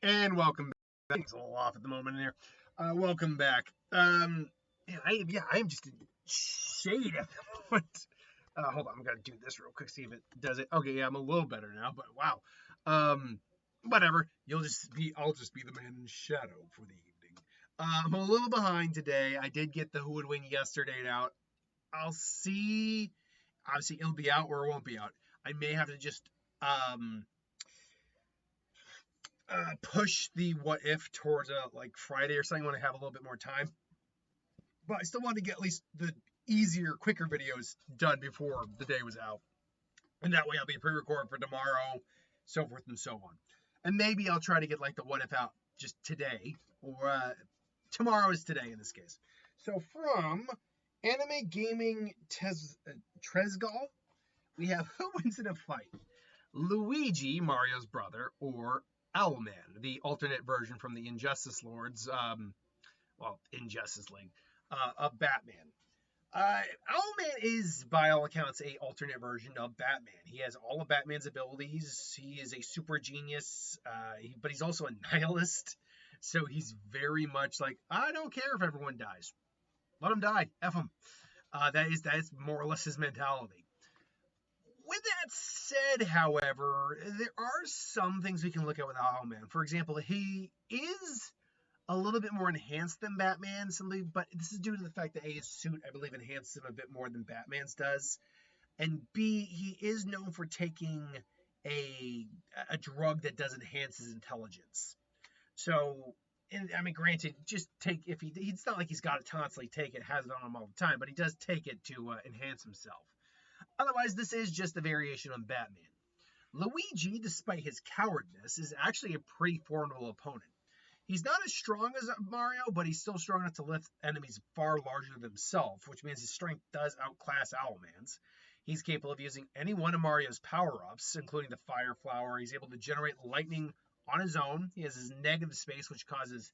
And welcome back. It's a little off at the moment in here. Welcome back. I'm just in shade at the moment. Hold on, I'm gonna do this real quick, see if it does it. Okay, yeah, I'm a little better now, but wow. Um, Whatever. I'll just be the man in shadow for the evening. I'm a little behind today. I did get the Who Would Win yesterday out. I'll see. Obviously, it'll be out or it won't be out. I may have to just um push the what if towards like Friday or something when I have a little bit more time. But I still want to get at least the easier, quicker videos done before the day was out, and that way I'll be pre-recorded for tomorrow, so forth and so on. And maybe I'll try to get like the what if out just today, or tomorrow is today in this case. So from Anime Gaming Tresgal, we have who wins in a fight? Luigi, Mario's brother, or Owlman, the alternate version from the Injustice Lords, Injustice League, of Batman. Owlman is, by all accounts, a alternate version of Batman. He has all of Batman's abilities. He is a super genius, but he's also a nihilist. So he's very much like, I don't care if everyone dies. Let them die. F them. That is more or less his mentality. With that said, however, there are some things we can look at with Owlman. For example, he is a little bit more enhanced than Batman, but this is due to the fact that A, his suit, I believe, enhances him a bit more than Batman's does, and B, he is known for taking a drug that does enhance his intelligence. So, I mean, granted, just take if it's not like he's got to constantly take it, has it on him all the time, but he does take it to enhance himself. Otherwise, this is just a variation on Batman. Luigi, despite his cowardness, is actually a pretty formidable opponent. He's not as strong as Mario, but he's still strong enough to lift enemies far larger than himself, which means his strength does outclass Owlman's. He's capable of using any one of Mario's power-ups, including the Fire Flower. He's able to generate lightning on his own. He has his negative space, which causes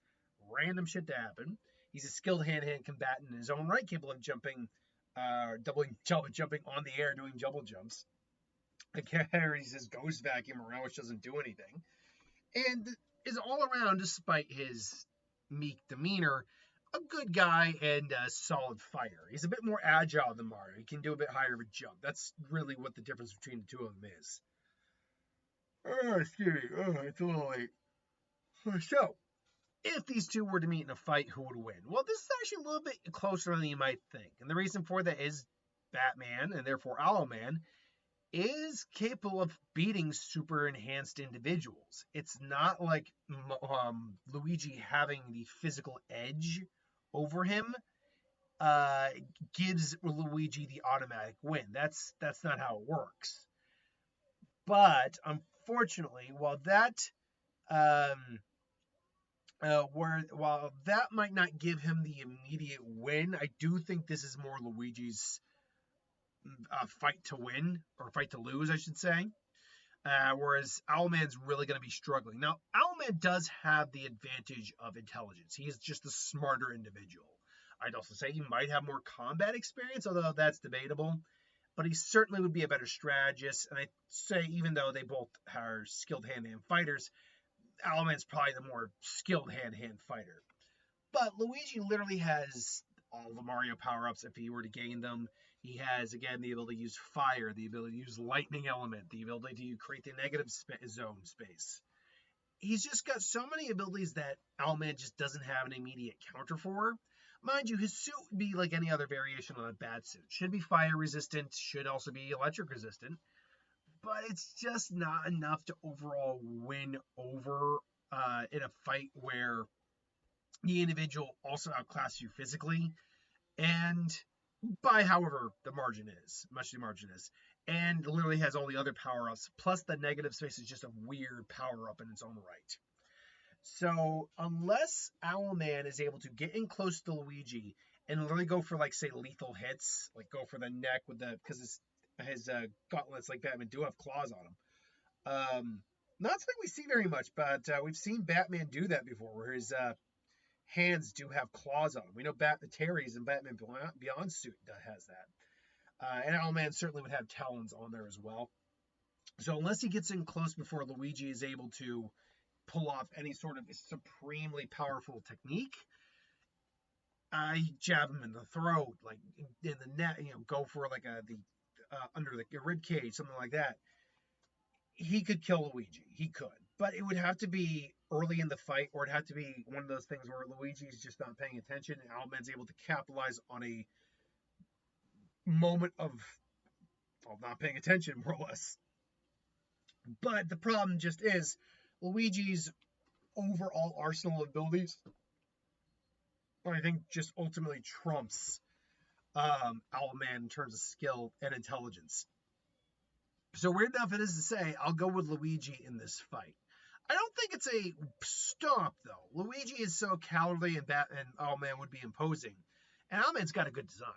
random shit to happen. He's a skilled hand-to-hand combatant in his own right, capable of jumping on the air, doing double jumps. He carries his ghost vacuum around, which doesn't do anything, and is all around, despite his meek demeanor, a good guy and a solid fighter. He's a bit more agile than Mario. He can do a bit higher of a jump. That's really what the difference between the two of them is. Oh, excuse me. Oh, it's a little late. So, if these two were to meet in a fight, who would win? Well, this is actually a little bit closer than you might think. And the reason for that is Batman, and therefore Owlman, is capable of beating super enhanced individuals. It's not like Luigi having the physical edge over him uh, gives Luigi the automatic win. That's not how it works. But unfortunately, um, while that might not give him the immediate win, I do think this is more Luigi's fight to win or fight to lose, I should say. Whereas Owlman's really going to be struggling. Now, Owlman does have the advantage of intelligence. He is just a smarter individual. I'd also say he might have more combat experience, although that's debatable. But he certainly would be a better strategist. And I'd say, even though they both are skilled hand-to-hand fighters, Owlman's probably the more skilled hand-to-hand fighter. But Luigi literally has all the Mario power-ups if he were to gain them. He has, again, the ability to use fire, the ability to use lightning element, the ability to create the negative zone space. He's just got so many abilities that Owlman just doesn't have an immediate counter for. Mind you, his suit would be like any other variation on a bat suit. Should be fire resistant, should also be electric resistant, but it's just not enough to overall win over in a fight where the individual also outclasses you physically, and by however the margin is, much the margin is, and literally has all the other power ups. Plus, the negative space is just a weird power up in its own right. So, unless Owlman is able to get in close to Luigi and literally go for, like, say, lethal hits, like go for the neck with because his gauntlets, like Batman, do have claws on them. Not something we see very much, but we've seen Batman do that before, where his hands do have claws on them. We know Terry's and Batman Beyond suit has that. And Owlman certainly would have talons on there as well. So unless he gets in close before Luigi is able to pull off any sort of supremely powerful technique. I jab him in the throat, like in the neck, go for like the under the rib cage, something like that. He could kill Luigi. He could, but it would have to be early in the fight, or it'd have to be one of those things where Luigi's just not paying attention, and Owlman's able to capitalize on a moment of not paying attention, more or less. But the problem just is Luigi's overall arsenal of abilities, I think, just ultimately trumps Owlman in terms of skill and intelligence. So weird enough it is to say, I'll go with Luigi in this fight. I don't think it's a stomp though. Luigi is so cowardly and Owlman would be imposing, and Owlman's got a good design.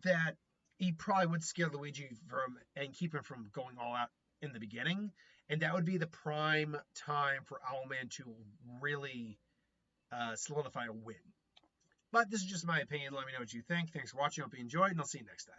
That he probably would scare Luigi from and keep him from going all out in the beginning, and that would be the prime time for Owlman to really solidify a win. But this is just my opinion. Let me know what you think. Thanks for watching. Hope you enjoyed, and I'll see you next time.